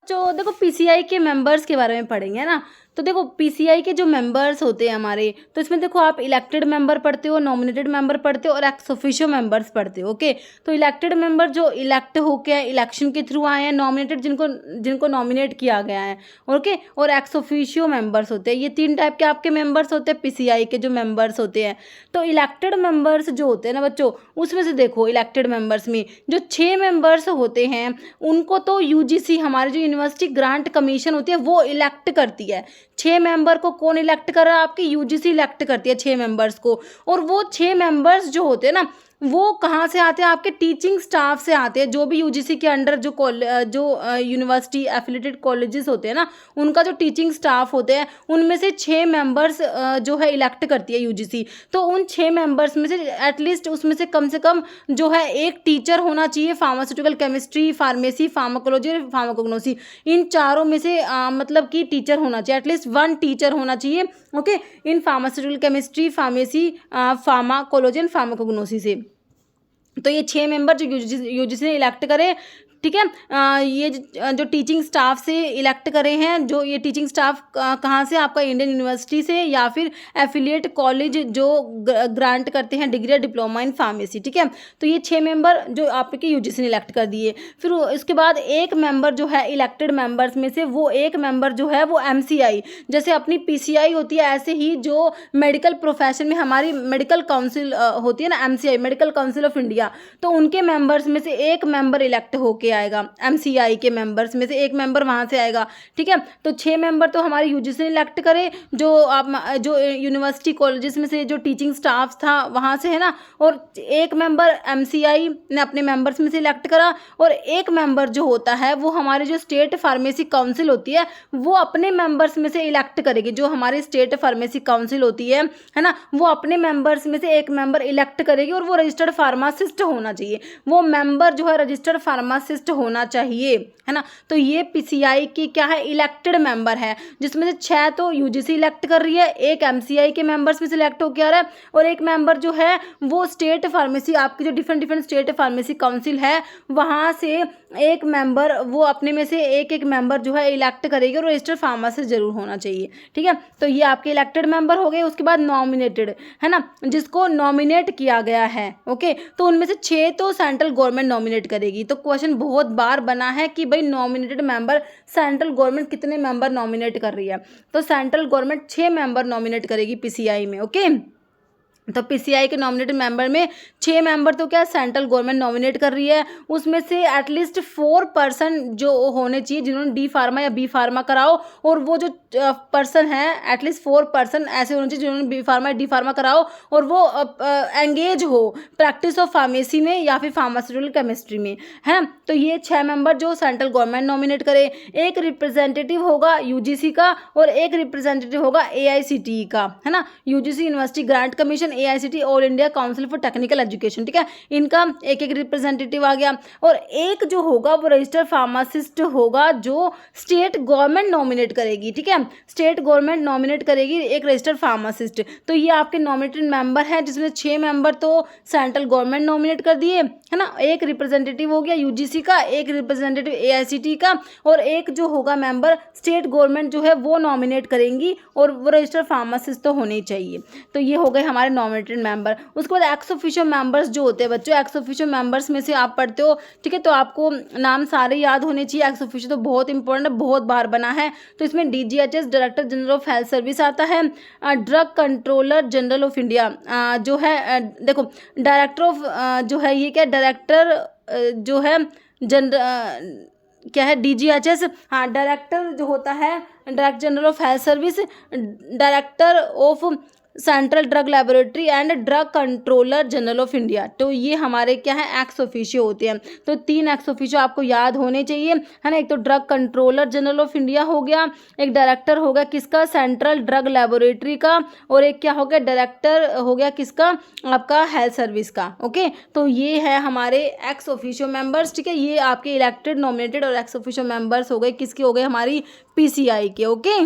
जो देखो पीसीआई के मेंबर्स के बारे में पढ़ेंगे ना। तो देखो पीसीआई के जो मेंबर्स होते हैं हमारे, तो इसमें देखो आप इलेक्टेड मेंबर पढ़ते हो, नॉमिनेटेड मेंबर पढ़ते हो और एक्स ऑफिशियो मेंबर्स पढ़ते हो। ओके, तो इलेक्टेड मेंबर जो इलेक्ट होके इलेक्शन के थ्रू आए हैं, नॉमिनेटेड जिनको नॉमिनेट किया गया है। ओके, और एक्स ऑफिशियो मेंबर्स होते हैं। ये 3 टाइप के आपके मेंबर्स होते हैं पीसीआई के जो मेंबर्स होते हैं। तो इलेक्टेड मेंबर्स जो होते हैं ना बच्चों, उसमें से देखो इलेक्टेड मेंबर्स में जो 6 मेंबर्स होते हैं उनको तो यूजीसी, हमारी जो यूनिवर्सिटी ग्रांट कमीशन होती है, वो इलेक्ट करती है। 6 मेंबर को कौन इलेक्ट कर रहा है? आपकी यूजीसी इलेक्ट करती है 6 मेंबर्स को। और वो 6 मेंबर्स जो होते हैं ना, वो कहाँ से आते हैं? आपके टीचिंग स्टाफ से आते हैं। जो भी यूजीसी के अंडर जो यूनिवर्सिटी एफिलेटेड कॉलेजेस होते हैं ना, उनका जो टीचिंग स्टाफ होते हैं, उनमें से 6 मेंबर्स जो है इलेक्ट करती है यूजीसी। तो उन 6 मेंबर्स में से एटलीस्ट उसमें से कम जो है एक टीचर होना चाहिए। फार्मास्यूटिकल केमिस्ट्री, फार्मेसी, फार्माकोलॉजी और फार्माकोग्नोसी, इन चारों में से मतलब कि टीचर होना चाहिए, एटलीस्ट 1 टीचर होना चाहिए। Okay, in pharmaceutical chemistry, pharmacy, pharmacology and pharmacognosy से। तो ये 6 मेंबर जो यूजीसी ने इलेक्ट करे, ठीक है। ये जो टीचिंग स्टाफ से इलेक्ट करे हैं, जो ये टीचिंग स्टाफ कहाँ से? आपका इंडियन यूनिवर्सिटी से या फिर एफिलिएट कॉलेज जो ग्रांट करते हैं डिग्री या डिप्लोमा इन फार्मेसी, ठीक है। तो ये 6 मेंबर जो आपके यूजीसी ने इलेक्ट कर दिए। फिर इसके बाद एक मेंबर जो है इलेक्टेड मेंबर्स में से, वो एक मेंबर जो है वो एमसीआई, जैसे अपनी पीसीआई होती है ऐसे ही जो मेडिकल प्रोफेशन में हमारी मेडिकल काउंसिल होती है ना, MCI, medical council of India, तो उनके मेंबर्स में से एक मेंबर इलेक्ट होके आएगा। एमसीआई के मेंबर्स में से एक मेंबर वहां से आएगा, ठीक है। तो 6 मेंबर तो हमारे यूजीसी ने इलेक्ट करे, जो यूनिवर्सिटी कॉलेजेस में से जो टीचिंग स्टाफ था वहां से, है ना। और एक मेंबर एमसीआई ने अपने मेंबर्स में से इलेक्ट करा, और एक मेंबर जो होता है वो हमारी जो स्टेट फार्मेसी काउंसिल होती है, वो अपने मेंबर्स में से इलेक्ट करेगी। जो हमारी स्टेट फार्मेसी काउंसिल होती है ना, वो अपने मेंबर्स में से एक मेंबर इलेक्ट करेगी, और वो रजिस्टर्ड फार्मासिस्ट होना चाहिए। वो मेंबर जो है रजिस्टर्ड फार्मासिस्ट होना चाहिए, है ना। तो ये पीसीआई की क्या है? इलेक्टेड मेंबर है, जिसमें से 6 तो यूजीसी इलेक्ट कर रही है, एक एमसीआई के मेंबर्स में से इलेक्ट होकर आ रहा है, और एक मेंबर जो है वो स्टेट फार्मेसी, आपकी जो डिफरेंट स्टेट फार्मेसी काउंसिल है वहां से एक मेंबर, वो अपने में से एक मेंबर जो है इलेक्ट करेगी, और रजिस्टर्ड फार्मासिस्ट जरूर होना चाहिए, ठीक है। तो ये आपके इलेक्टेड मेंबर हो गए। उसके बाद नॉमिनेटेड, है ना, जिसको नॉमिनेट किया गया है। ओके, तो उनमें से 6 तो सेंट्रल गवर्नमेंट नॉमिनेट करेगी। तो क्वेश्चन बहुत बार बना है कि भाई नॉमिनेटेड मेंबर, सेंट्रल गवर्नमेंट कितने मेंबर नॉमिनेट कर रही है? तो सेंट्रल गवर्नमेंट 6 मेंबर नॉमिनेट करेगी पीसीआई में। ओके, तो पीसीआई के नॉमिनेटेड मेंबर में 6 मेंबर तो क्या सेंट्रल गवर्नमेंट नॉमिनेट कर रही है। उसमें से एटलीस्ट 4% जो होने चाहिए जिन्होंने डी फार्मा या बी फार्मा कराओ, और वो जो पर्सन है एटलीस्ट 4% ऐसे होने चाहिए जिन्होंने बी फार्मा या डी फार्मा कराओ, और वो एंगेज हो प्रैक्टिस ऑफ फार्मेसी में या फिर फार्मास्यूटिकल केमिस्ट्री में, है। तो ये 6 मेंबर जो सेंट्रल गवर्नमेंट नॉमिनेट करे। एक रिप्रेजेंटेटिव होगा यूजीसी का, और एक रिप्रेजेंटेटिव होगा एआईसीटीई का, है ना। UGC university grant commission, AICT all India council for technical education, ठीक है। इनका एक रिप्रेजेंटेटिव आ गया। और एक जो होगा वो रजिस्टर्ड फार्मासिस्ट होगा, जो स्टेट गवर्नमेंट नॉमिनेट करेगी, ठीक है। स्टेट गवर्नमेंट नॉमिनेट करेगी एक रजिस्टर्ड फार्मासिस्ट। तो ये आपके नॉमिनेटेड मेंबर है, जिसमें 6 मेंबर तो सेंट्रल गवर्नमेंट नॉमिनेट कर दिए, है ना। एक रिप्रेजेंटेटिव हो गया यूजीसी का, एक रिप्रेजेंटेटिव एआईसीटी का, और एक जो होगा मेंबर स्टेट गवर्नमेंट जो है वो नॉमिनेट करेंगी, और वो रजिस्टर्ड फार्मासिस्ट तो होने चाहिए। तो ये हो गए हमारे नॉमिनेटेड मेंबर। उसके बाद एक्स ऑफिशियो मेंबर्स जो होते हैं बच्चों, एक्स ऑफिशियो मेंबर्स में से आप पढ़ते हो, ठीक है। तो आपको नाम सारे याद होने चाहिए। एक्स ऑफिशियो तो बहुत इंपॉर्टेंट है, बहुत बार बना है। तो इसमें DGHS, director general of health service आता है। Drug controller general of India जो है, देखो डायरेक्टर ऑफ जो है ये क्या, डायरेक्टर जो है जनरल क्या है, डीजीएचएस, हाँ, डायरेक्टर जो होता है director general of health service, director of central drug laboratory and drug controller general of India. तो ये हमारे क्या है, एक्स ऑफिशियो होते हैं। तो 3 एक्स ऑफिशियो आपको याद होने चाहिए, है ना। एक तो drug controller general of India हो गया, एक डायरेक्टर हो गया किसका, सेंट्रल ड्रग लेबोरेटरी का, और एक क्या हो गया, डायरेक्टर हो गया किसका, आपका हेल्थ सर्विस का। ओके, तो ये है हमारे एक्स ऑफिशियो मेंबर्स, ठीक है। ये आपके इलेक्टेड, नॉमिनेटेड और एक्स ऑफिशियो मेंबर्स हो गए, किसके हो गए, हमारी पीसीआई के। ओके।